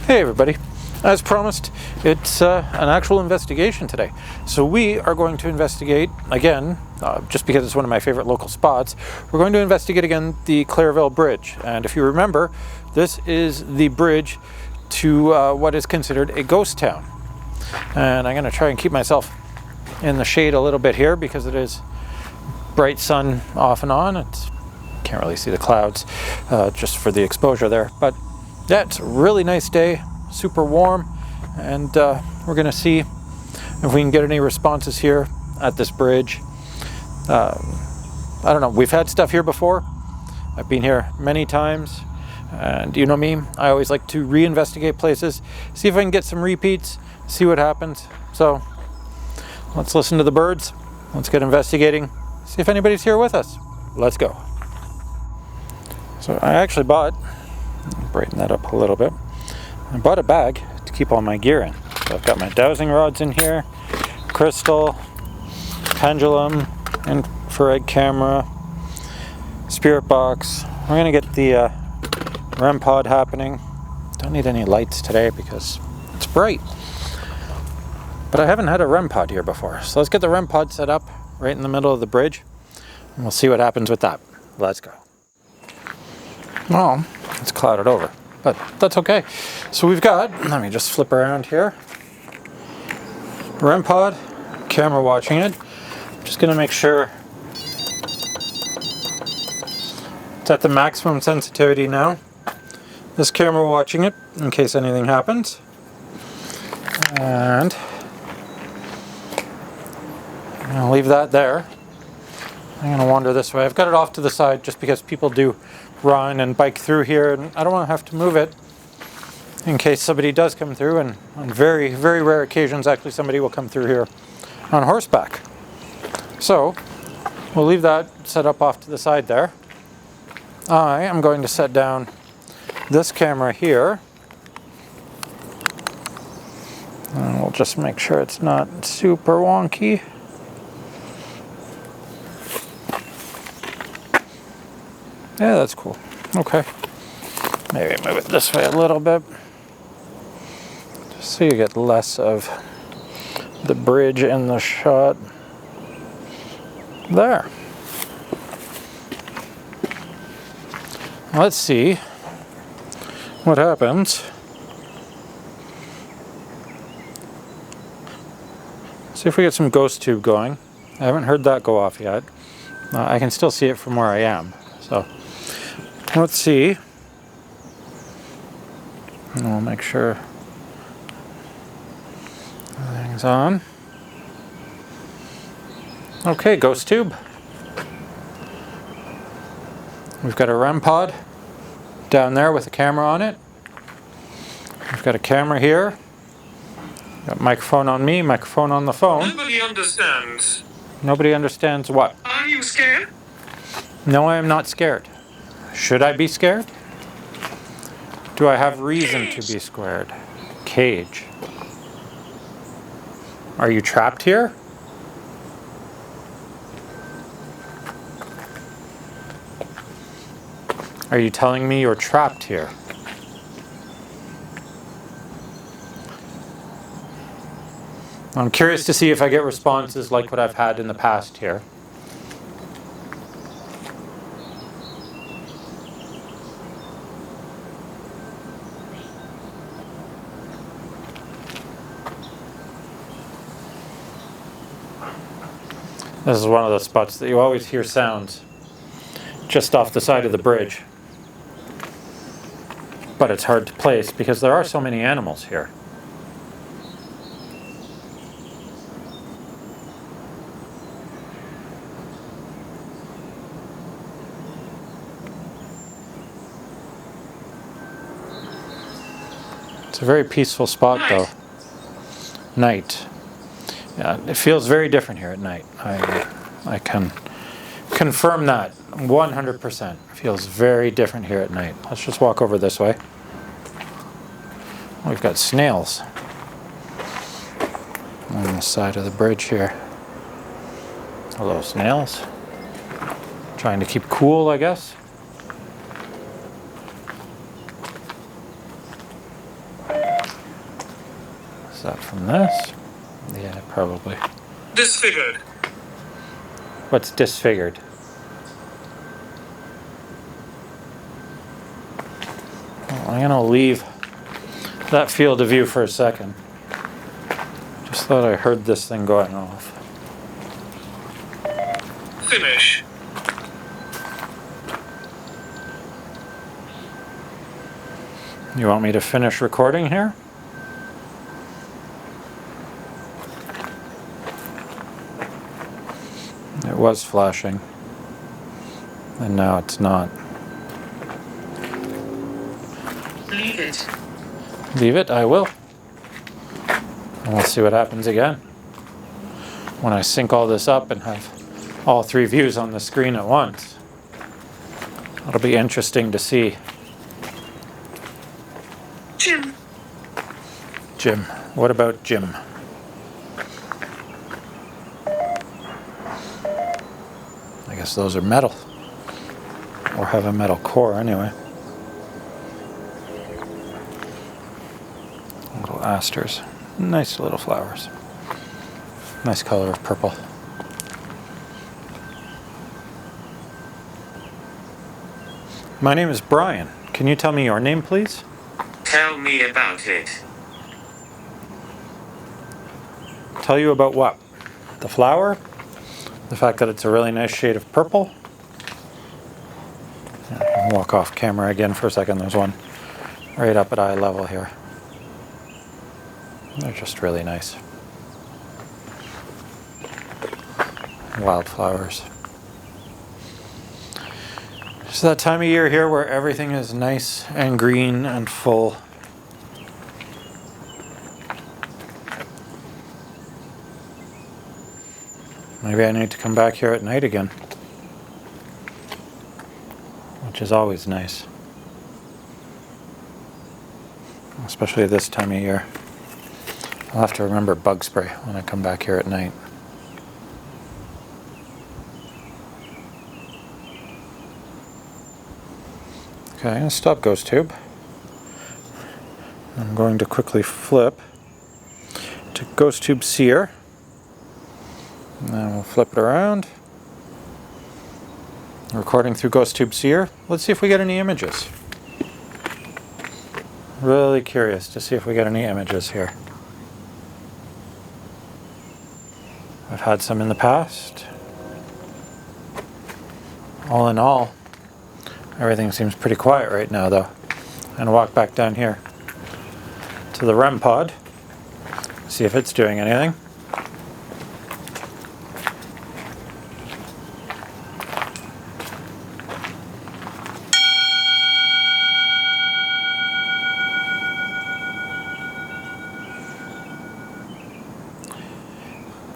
Hey everybody, as promised, it's an actual investigation today. So we are going to investigate again, just because it's one of my favorite local spots, we're going to investigate again the Clairville Bridge. And if you remember, this is the bridge to what is considered a ghost town. And I'm going to try and keep myself in the shade a little bit here because it is bright sun off and on. Can't really see the clouds just for the exposure there, but yeah, it's a really nice day, super warm, and we're gonna see if we can get any responses here at this bridge. I don't know, we've had stuff here before. I've been here many times, and you know me, I always like to reinvestigate places, see if I can get some repeats, see what happens. So let's listen to the birds, let's get investigating, see if anybody's here with us. Let's go. So I actually bought, brighten that up a little bit, I bought a bag to keep all my gear in. So I've got my dowsing rods in here, crystal, pendulum, infrared camera, spirit box. We're going to get the REM pod happening. Don't need any lights today because it's bright. But I haven't had a REM pod here before. So let's get the REM pod set up right in the middle of the bridge and we'll see what happens with that. Let's go. Well, it's clouded over, but that's okay. So we've got, let me just flip around here. REM pod, camera watching it. Just gonna make sure it's at the maximum sensitivity now. This camera watching it in case anything happens. And I'm gonna leave that there. I'm gonna wander this way. I've got it off to the side just because people do run and bike through here, and I don't want to have to move it in case somebody does come through, and on very, very rare occasions actually somebody will come through here on horseback. So we'll leave that set up off to the side there. I am going to set down this camera here, and we'll just make sure it's not super wonky. Yeah, that's cool. Okay. Maybe move it this way a little bit. Just so you get less of the bridge in the shot. There. Let's see what happens. See if we get some ghost tube going. I haven't heard that go off yet. I can still see it from where I am. So let's see. And we'll make sure everything's on. Okay, ghost tube. We've got a REM pod down there with a camera on it. We've got a camera here. Got microphone on me, microphone on the phone. Nobody understands. Nobody understands what? Are you scared? No, I am not scared. Should I be scared? Do I have reason to be scared? Cage. Are you trapped here? Are you telling me you're trapped here? I'm curious to see if I get responses like what I've had in the past here. This is one of those spots that you always hear sounds just off the side of the bridge. But it's hard to place because there are so many animals here. It's a very peaceful spot though. Night. Yeah, it feels very different here at night. I can confirm that 100%. It feels very different here at night. Let's just walk over this way. We've got snails on the side of the bridge here. Hello, snails. Trying to keep cool, I guess. Is that from this? Yeah, probably. Disfigured. What's disfigured? Well, I'm gonna leave that field of view for a second. Just thought I heard this thing going off. Finish. You want me to finish recording here? It was flashing, and now it's not. Leave it. Leave it, I will. And we'll see what happens again when I sync all this up and have all three views on the screen at once. It'll be interesting to see. Jim. Jim. What about Jim? I guess those are metal. Or have a metal core anyway. Little asters. Nice little flowers. Nice color of purple. My name is Brian. Can you tell me your name, please? Tell me about it. Tell you about what? The flower? The fact that it's a really nice shade of purple? I'll walk off camera again for a second. There's one right up at eye level here. They're just really nice. Wildflowers. It's that time of year here where everything is nice and green and full. Maybe I need to come back here at night again, which is always nice, especially this time of year. I'll have to remember bug spray when I come back here at night. Okay, I'm going to stop Ghost Tube. I'm going to quickly flip to Ghost Tube Seer. And then we'll flip it around. Recording through Ghost Tube Seer. Let's see if we get any images. Really curious to see if we get any images here. I've had some in the past. All in all, everything seems pretty quiet right now though. I'm going to walk back down here to the REM pod, see if it's doing anything.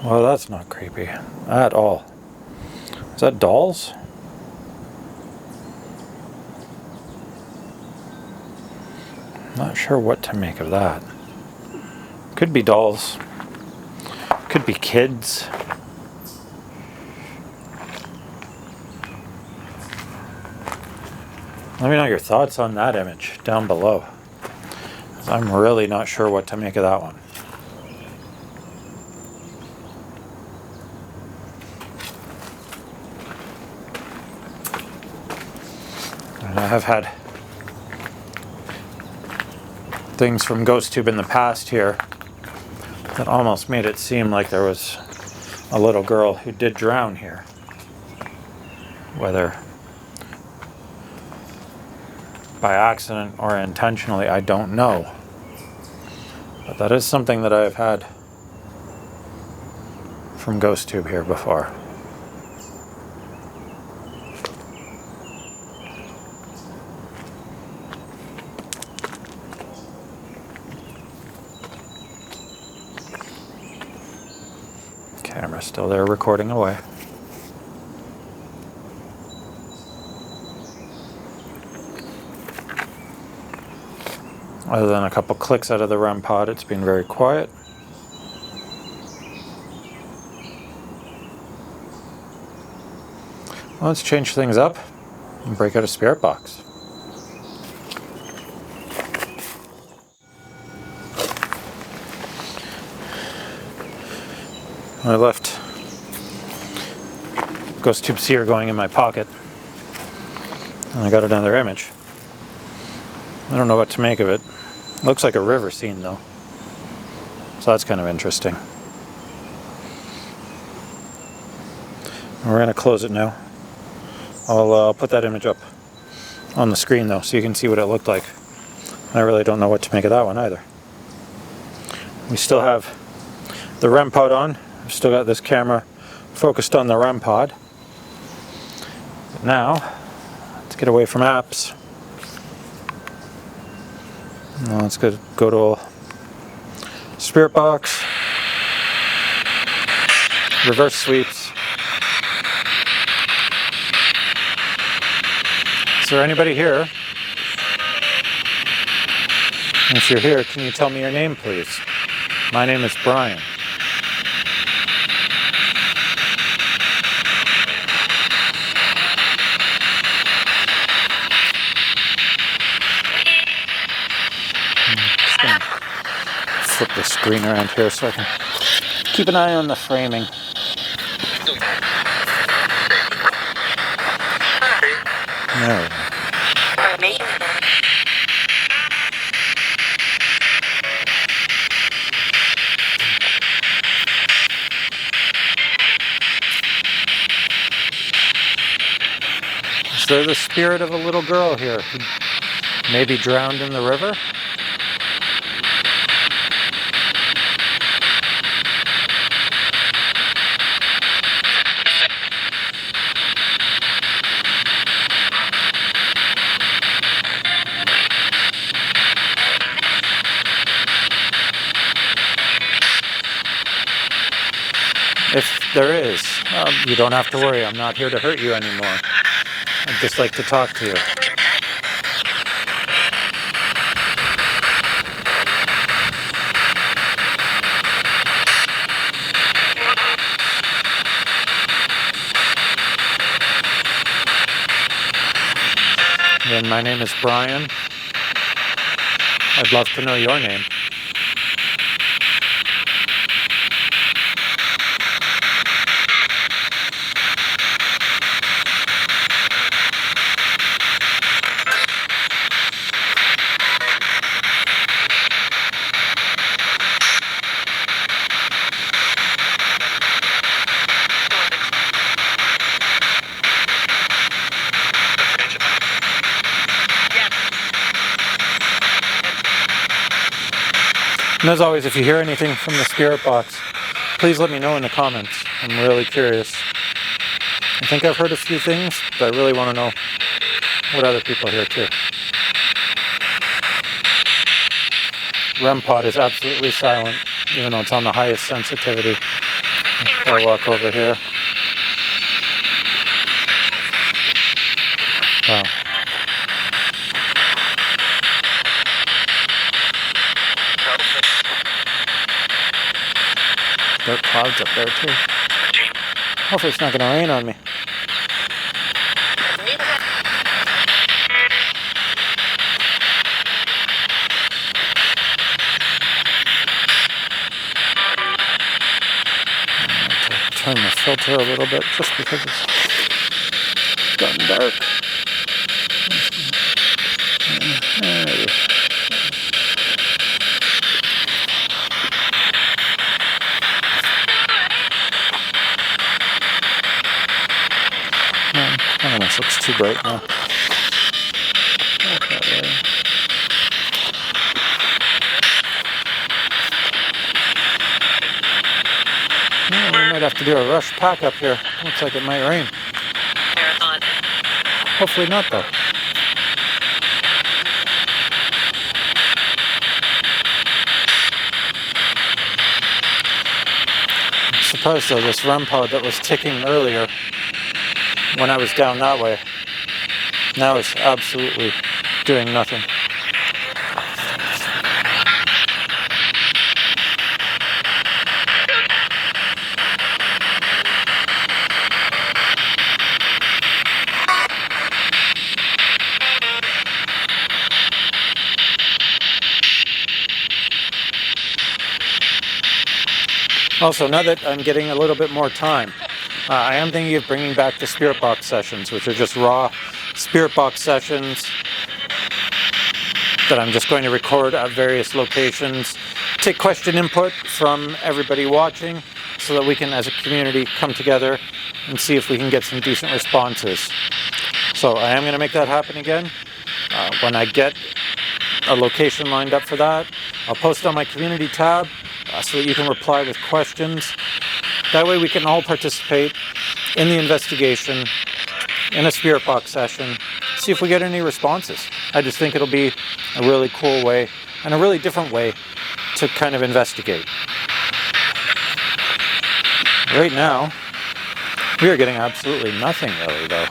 Well, that's not creepy at all. Is that dolls? Not sure what to make of that. Could be dolls. Could be kids. Let me know your thoughts on that image down below. I'm really not sure what to make of that one. I have had things from Ghost Tube in the past here that almost made it seem like there was a little girl who did drown here. Whether by accident or intentionally, I don't know. But that is something that I've had from Ghost Tube here before. Camera's still there recording away. Other than a couple clicks out of the REM pod, it's been very quiet. Well, let's change things up and break out a spirit box. I left Ghost Tube Seer going in my pocket. And I got another image. I don't know what to make of it. Looks like a river scene though. So that's kind of interesting. We're going to close it now. I'll put that image up on the screen though so you can see what it looked like. I really don't know what to make of that one either. We still have the REM pod on. I've still got this camera focused on the REM pod. But now, let's get away from apps. Now let's go to Spirit Box, reverse sweeps. Is there anybody here? If you're here, can you tell me your name, please? My name is Brian. Just gonna flip the screen around here so I can keep an eye on the framing. There we go. Is there the spirit of a little girl here who maybe drowned in the river? If there is, you don't have to worry. I'm not here to hurt you anymore. I'd just like to talk to you. Again, my name is Brian. I'd love to know your name. And as always, if you hear anything from the Spirit Box, please let me know in the comments. I'm really curious. I think I've heard a few things, but I really want to know what other people hear too. REM pod is absolutely silent, even though it's on the highest sensitivity. I'll walk over here. Wow. There are clouds up there too. Hopefully it's not going to rain on me. Turn the filter a little bit just because it's gotten dark. This looks too bright now. We might have to do a rush pack up here. Looks like it might rain. Hopefully not though. I'm surprised though, this REM pod that was ticking earlier when I was down that way, now it's absolutely doing nothing. Also, now that I'm getting a little bit more time, I am thinking of bringing back the Spirit Box sessions, which are just raw Spirit Box sessions that I'm just going to record at various locations, take question input from everybody watching so that we can, as a community, come together and see if we can get some decent responses. So I am going to make that happen again. When I get a location lined up for that, I'll post on my community tab so that you can reply with questions. That way we can all participate in the investigation in a Spirit Box session, see if we get any responses. I just think it'll be a really cool way and a really different way to kind of investigate. Right now, we are getting absolutely nothing really though.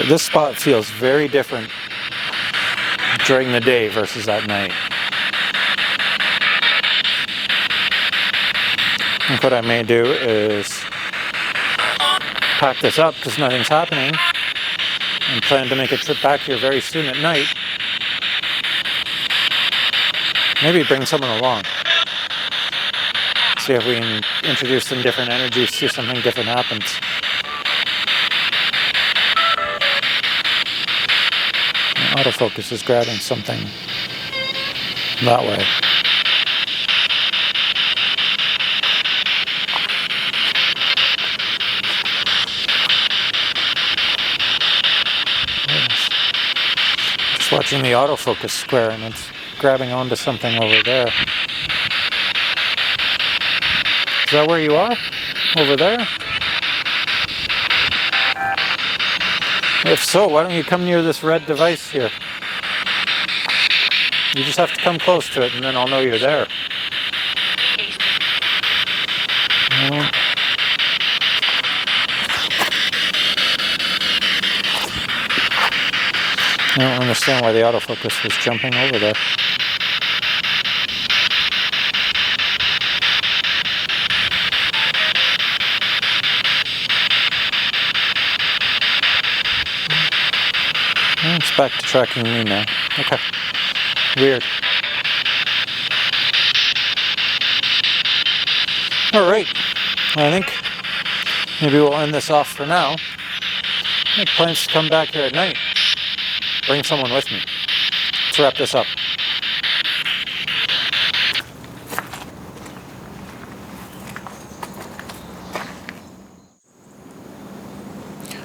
This spot feels very different during the day versus at night. I think what I may do is pack this up because nothing's happening and plan to make a trip back here very soon at night. Maybe bring someone along. See if we can introduce some different energies, see if something different happens. Autofocus is grabbing something that way. Just watching the autofocus square and it's grabbing onto something over there. Is that where you are? Over there? If so, why don't you come near this red device here? You just have to come close to it and then I'll know you're there. I don't understand why the autofocus was jumping over there. It's back to tracking me now. Okay. Weird. Alright. I think maybe we'll end this off for now. I make plans to come back here at night. Bring someone with me. Let's wrap this up.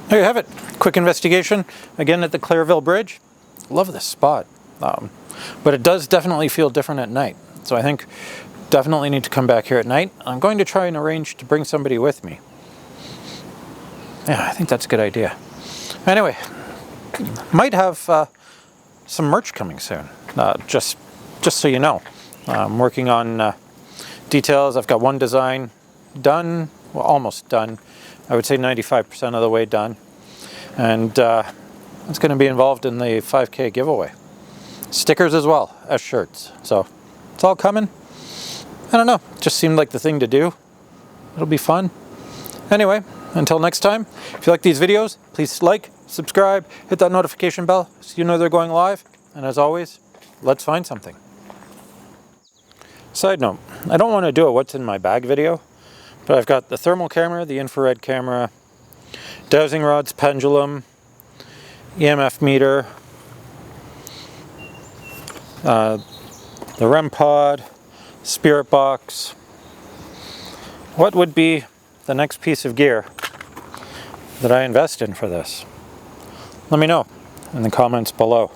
There you have it. Quick investigation again at the Clairville Bridge. Love this spot, but it does definitely feel different at night. So I think definitely need to come back here at night. I'm going to try and arrange to bring somebody with me. Yeah, I think that's a good idea. Anyway, might have some merch coming soon. Just so you know, I'm working on details. I've got one design done, well, almost done. I would say 95% of the way done. And it's going to be involved in the 5K giveaway. Stickers as well as shirts. So it's all coming. I don't know. Just seemed like the thing to do. It'll be fun. Anyway, until next time, if you like these videos, please like, subscribe, hit that notification bell so you know they're going live. And as always, let's find something. Side note, I don't want to do a what's in my bag video, but I've got the thermal camera, the infrared camera, dowsing rods, pendulum, EMF meter, the REM pod, Spirit Box. What would be the next piece of gear that I invest in for this? Let me know in the comments below.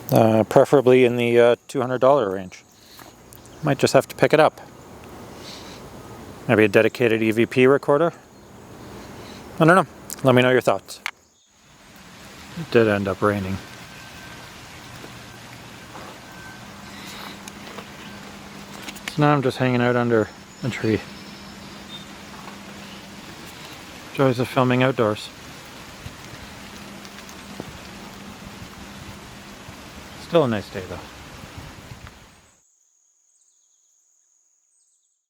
Preferably in the $200 range. Might just have to pick it up. Maybe a dedicated EVP recorder. I don't know. Let me know your thoughts. It did end up raining. So now I'm just hanging out under a tree. Joys of filming outdoors. Still a nice day though.